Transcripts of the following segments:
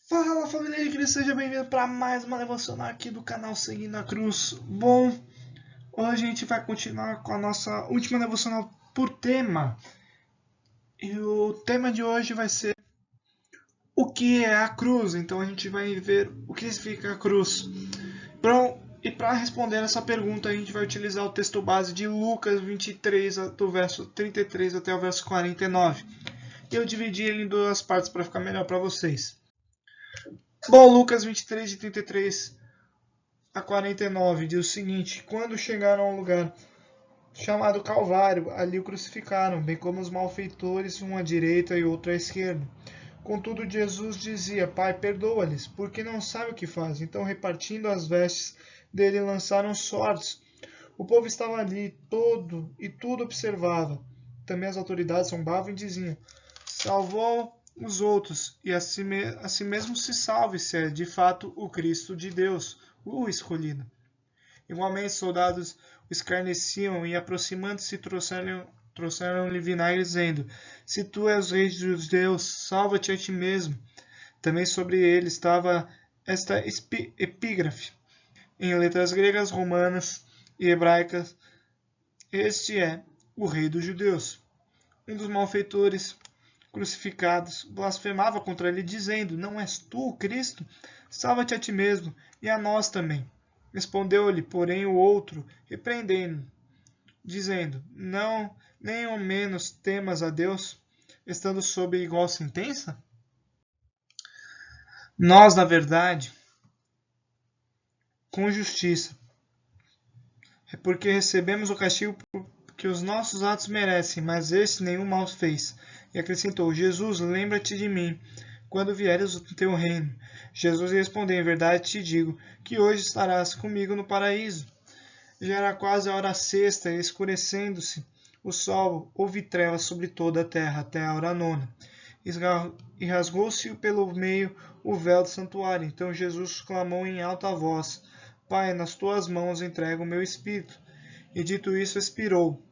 Fala família de Cristo, seja bem-vindo para mais uma devocional aqui do canal Seguindo a Cruz. Bom, hoje a gente vai continuar com a nossa última devocional por tema. E o tema de hoje vai ser o que é a cruz. Então a gente vai ver o que significa a cruz. E para responder essa pergunta, a gente vai utilizar o texto base de Lucas 23, do verso 33 até o verso 49. E eu dividi ele em duas partes para ficar melhor para vocês. Bom, Lucas 23, de 33 a 49 diz o seguinte: Quando chegaram a um lugar chamado Calvário, ali o crucificaram, bem como os malfeitores, um à direita e outro à esquerda. Contudo, Jesus dizia: Pai, perdoa-lhes, porque não sabem o que fazem. Então, repartindo as vestes dele, lançaram sortes. O povo estava ali todo e tudo observava. Também as autoridades zombavam e diziam: Salvou os outros, e a si mesmo se salve, se é de fato o Cristo de Deus, o escolhido. Igualmente, os soldados o escarneciam e, aproximando-se, trouxeram-lhe vinagre, dizendo: Se tu és o rei dos judeus, salva-te a ti mesmo. Também sobre ele estava esta epígrafe, em letras gregas, romanas e hebraicas: Este é o rei dos judeus. Um dos malfeitores crucificados blasfemava contra ele, dizendo: Não és tu o Cristo? Salva-te a ti mesmo e a nós também. Respondeu-lhe, porém, o outro, repreendendo, dizendo: Não, nem ao menos temas a Deus, estando sob igual sentença? Nós, na verdade, com justiça, é porque recebemos o castigo que os nossos atos merecem, mas este nenhum mal fez. E acrescentou: Jesus, lembra-te de mim quando vieres o teu reino. Jesus respondeu: Em verdade te digo que hoje estarás comigo no paraíso. Já era quase a hora sexta, e escurecendo-se o sol, houve trevas sobre toda a terra até a hora nona. E rasgou-se pelo meio o véu do santuário. Então Jesus clamou em alta voz: Pai, nas tuas mãos entrego o meu espírito. E dito isso, expirou.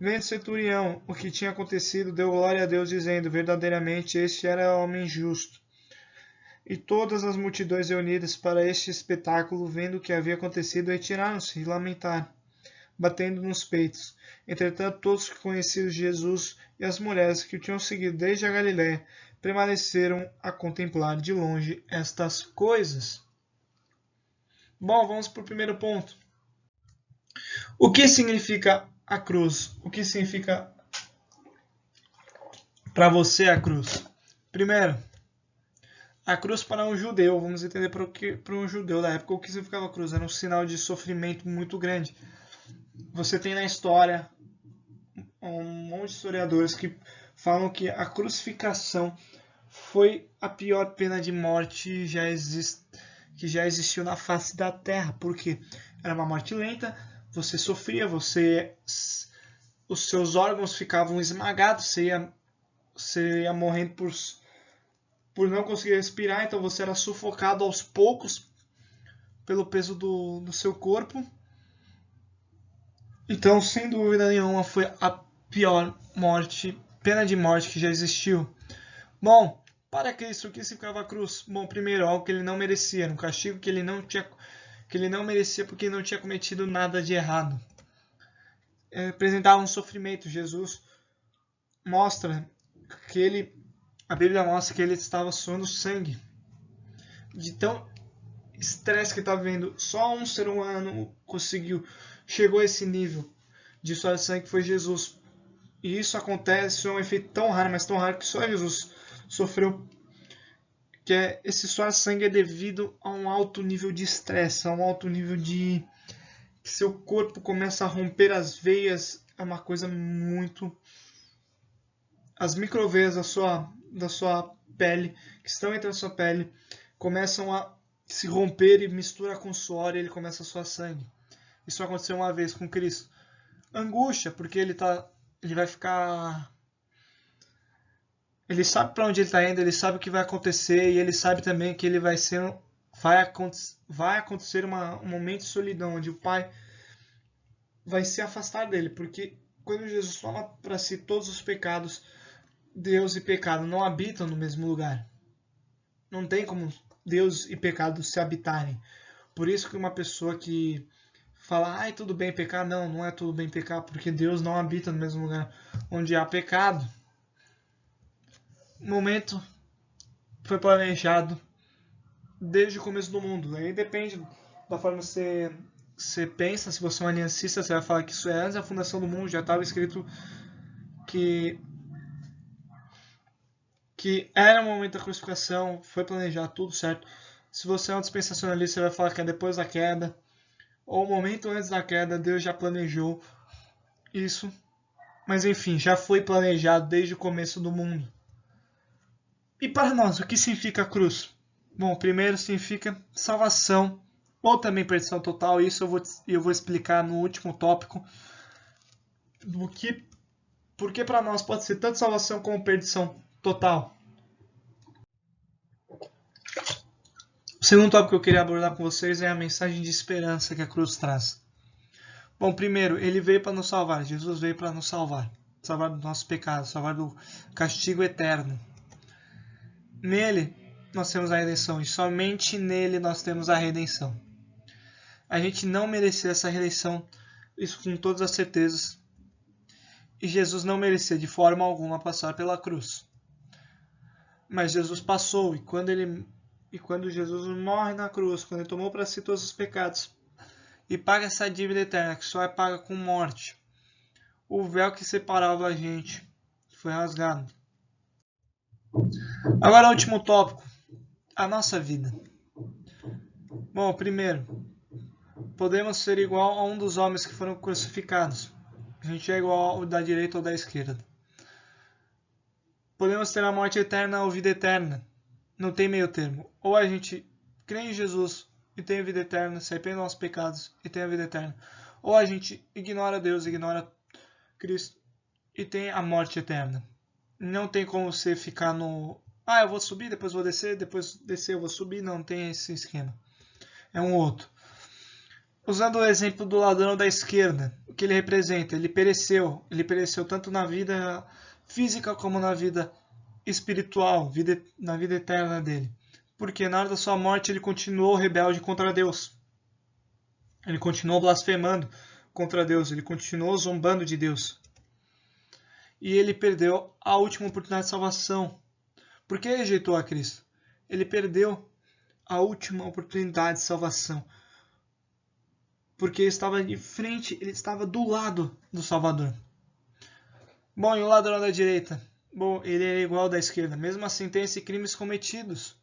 Vendo o centurião o que tinha acontecido, deu glória a Deus, dizendo: Verdadeiramente este era homem justo. E todas as multidões reunidas para este espetáculo, vendo o que havia acontecido, retiraram-se e lamentaram, batendo nos peitos. Entretanto, todos que conheciam Jesus e as mulheres que o tinham seguido desde a Galiléia permaneceram a contemplar de longe estas coisas. Bom, vamos para o primeiro ponto. O que significa a cruz? O que significa para você a cruz? Primeiro, a cruz para um judeu, vamos entender para um judeu da época o que significava a cruz. Era um sinal de sofrimento muito grande. Você tem na história um monte de historiadores que falam que a crucificação foi a pior pena de morte que já existiu na face da terra, porque era uma morte lenta, você sofria, os seus órgãos ficavam esmagados, você ia morrendo por não conseguir respirar, então você era sufocado aos poucos pelo peso do seu corpo. Então, sem dúvida nenhuma, foi a pior pena de morte que já existiu. Bom, para Cristo, o que significava a cruz? Bom, primeiro, algo que ele não merecia, um castigo que ele não merecia porque ele não tinha cometido nada de errado. Representava um sofrimento. Jesus mostra a Bíblia mostra que ele estava suando sangue. De tão estresse que estava vivendo, só um ser humano chegou a esse nível de suar sangue, que foi Jesus. E isso acontece, é um efeito tão raro, mas tão raro que só Jesus sofreu, que esse suar sangue é devido a um alto nível de estresse, a um alto nível de que seu corpo começa a romper as veias, é uma coisa muito... As microveias da sua pele, que estão entre a sua pele, começam a se romper e mistura com suor e ele começa a suar sangue. Isso aconteceu uma vez com Cristo. Angústia, porque ele vai ficar... Ele sabe para onde ele está indo, ele sabe o que vai acontecer e ele sabe também que ele vai acontecer um momento de solidão, onde o Pai vai se afastar dele, porque quando Jesus toma para si todos os pecados, Deus e pecado não habitam no mesmo lugar. Não tem como Deus e pecado se habitarem. Por isso que uma pessoa que fala, ai, tudo bem pecar, não é tudo bem pecar, porque Deus não habita no mesmo lugar onde há pecado. O momento foi planejado desde o começo do mundo. Aí depende da forma que você pensa. Se você é um aliancista, você vai falar que isso é antes da fundação do mundo, já estava escrito que era o momento da crucificação, foi planejado tudo certo. Se você é um dispensacionalista, você vai falar que é depois da queda, ou o momento antes da queda, Deus já planejou isso. Mas enfim, já foi planejado desde o começo do mundo. E para nós, o que significa a cruz? Bom, primeiro significa salvação, ou também perdição total. Isso eu vou explicar no último tópico. Porque para nós pode ser tanto salvação como perdição total. O segundo tópico que eu queria abordar com vocês é a mensagem de esperança que a cruz traz. Bom, primeiro, ele veio para nos salvar. Jesus veio para nos salvar. Salvar dos nossos pecados, salvar do castigo eterno. Nele, nós temos a redenção. E somente nele nós temos a redenção. A gente não merecia essa redenção. Isso com todas as certezas. E Jesus não merecia de forma alguma passar pela cruz. Mas Jesus passou. E quando Jesus morre na cruz, quando ele tomou para si todos os pecados, e paga essa dívida eterna, que só é paga com morte, o véu que separava a gente foi rasgado. Agora o último tópico, a nossa vida. Bom, primeiro, podemos ser igual a um dos homens que foram crucificados. A gente é igual ao da direita ou da esquerda. Podemos ter a morte eterna ou vida eterna. Não tem meio termo. Ou a gente crê em Jesus e tem a vida eterna, se arrepende dos nossos pecados e tem a vida eterna. Ou a gente ignora Deus, ignora Cristo e tem a morte eterna. Não tem como você ficar no... eu vou subir, depois vou descer, depois descer eu vou subir. Não tem esse esquema. É um outro. Usando o exemplo do ladrão da esquerda, o que ele representa? Ele pereceu tanto na vida física como na vida espiritual, na vida eterna dele. Porque na hora da sua morte ele continuou rebelde contra Deus. Ele continuou blasfemando contra Deus. Ele continuou zombando de Deus. E ele perdeu a última oportunidade de salvação. Por que rejeitou a Cristo? Ele perdeu a última oportunidade de salvação. Porque ele estava de frente, ele estava do lado do Salvador. Bom, e o ladrão da direita? Bom, ele é igual ao da esquerda. Mesmo assim, tem esses crimes cometidos.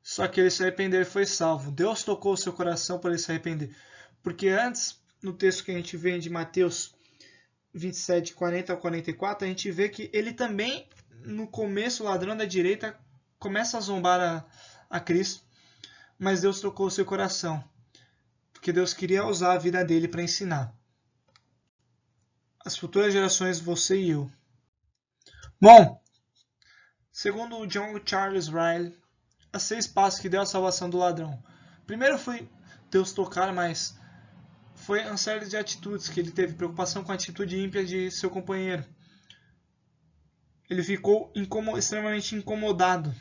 Só que ele se arrependeu e foi salvo. Deus tocou o seu coração para ele se arrepender. Porque antes, no texto que a gente vê de Mateus 27, 40 ao 44, a gente vê que ele também, no começo, o ladrão da direita começa a zombar a Cristo. Mas Deus tocou o seu coração. Porque Deus queria usar a vida dele para ensinar as futuras gerações, você e eu. Bom, segundo o John Charles Riley, as 6 passos que deu a salvação do ladrão. Primeiro foi Deus tocar, mas foi uma série de atitudes que ele teve, preocupação com a atitude ímpia de seu companheiro. Ele ficou extremamente incomodado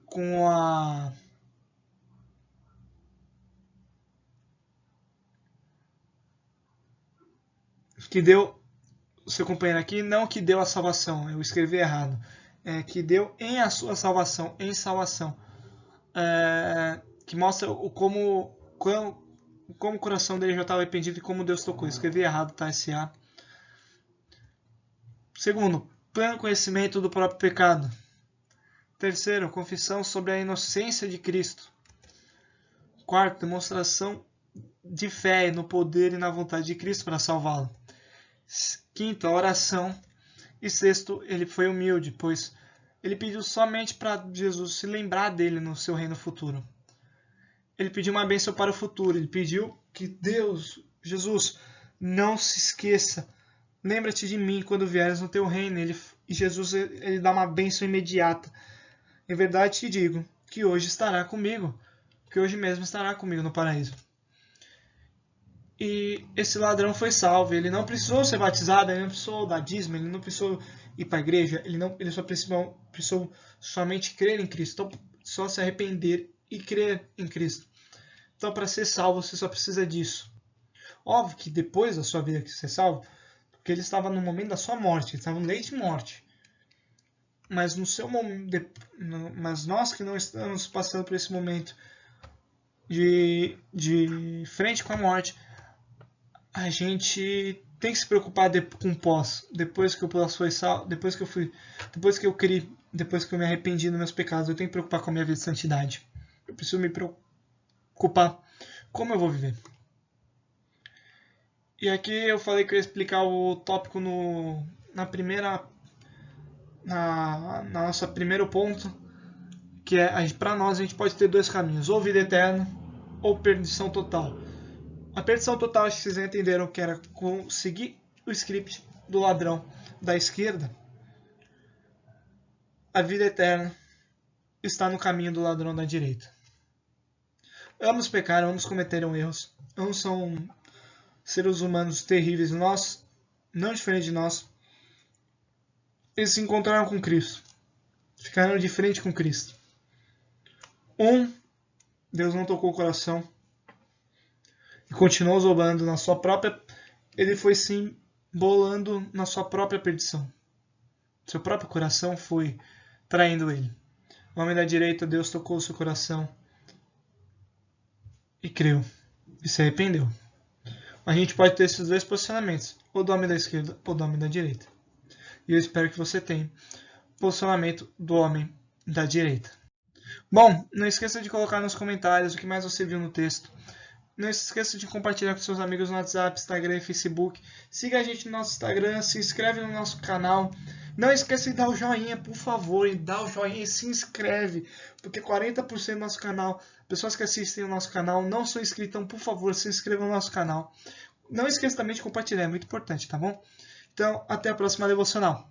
com a que deu o seu companheiro aqui, não que deu a salvação, eu escrevi errado, que deu em a sua salvação, em salvação, que mostra como o coração dele já estava arrependido e como Deus tocou. Eu escrevi errado, tá? S.A. Segundo, pleno conhecimento do próprio pecado. Terceiro, confissão sobre a inocência de Cristo. Quarto, demonstração de fé no poder e na vontade de Cristo para salvá-lo. Quinto, a oração. E sexto, ele foi humilde, pois ele pediu somente para Jesus se lembrar dele no seu reino futuro. Ele pediu uma bênção para o futuro. Ele pediu que Deus, Jesus, não se esqueça. Lembra-te de mim quando vieres no teu reino. E Jesus ele dá uma bênção imediata. Em verdade te digo que hoje estará comigo. Que hoje mesmo estará comigo no paraíso. E esse ladrão foi salvo. Ele não precisou ser batizado, ele não precisou dar dízimo, ele não precisou ir para a igreja, ele só precisou somente crer em Cristo. Então, só se arrepender e crer em Cristo. Então, para ser salvo, você só precisa disso. Óbvio que depois da sua vida que você é salvo, porque ele estava no momento da sua morte, ele estava no leito de morte. Mas no seu momento, mas nós que não estamos passando por esse momento de frente com a morte, a gente tem que se preocupar com o pós. Depois que eu fui salvo, depois que eu criei, depois que eu me arrependi dos meus pecados, eu tenho que me preocupar com a minha vida de santidade. Eu preciso me preocupar como eu vou viver. E aqui eu falei que eu ia explicar o tópico na nossa primeiro ponto, que é, para nós a gente pode ter dois caminhos, ou vida eterna ou perdição total. A perdição total, acho que vocês entenderam que era seguir o script do ladrão da esquerda. A vida eterna está no caminho do ladrão da direita. Ambos pecaram, ambos cometeram erros, ambos são seres humanos terríveis, nós, não diferente de nós. Eles se encontraram com Cristo, ficaram de frente com Cristo. Deus não tocou o coração e continuou zombando na sua própria. Ele foi sim bolando na sua própria perdição. Seu próprio coração foi traindo ele. O homem da direita, Deus tocou o seu coração e creu e se arrependeu. A gente pode ter esses dois posicionamentos, ou do homem da esquerda ou do homem da direita. E eu espero que você tenha o posicionamento do homem da direita. Bom, não esqueça de colocar nos comentários o que mais você viu no texto. Não se esqueça de compartilhar com seus amigos no WhatsApp, Instagram e Facebook. Siga a gente no nosso Instagram, se inscreve no nosso canal. Não esqueça de dar o joinha, por favor, dá o joinha e se inscreve, porque 40% do nosso canal, pessoas que assistem o nosso canal não são inscritas, então por favor, se inscrevam no nosso canal. Não esqueça também de compartilhar, é muito importante, tá bom? Então, até a próxima devocional.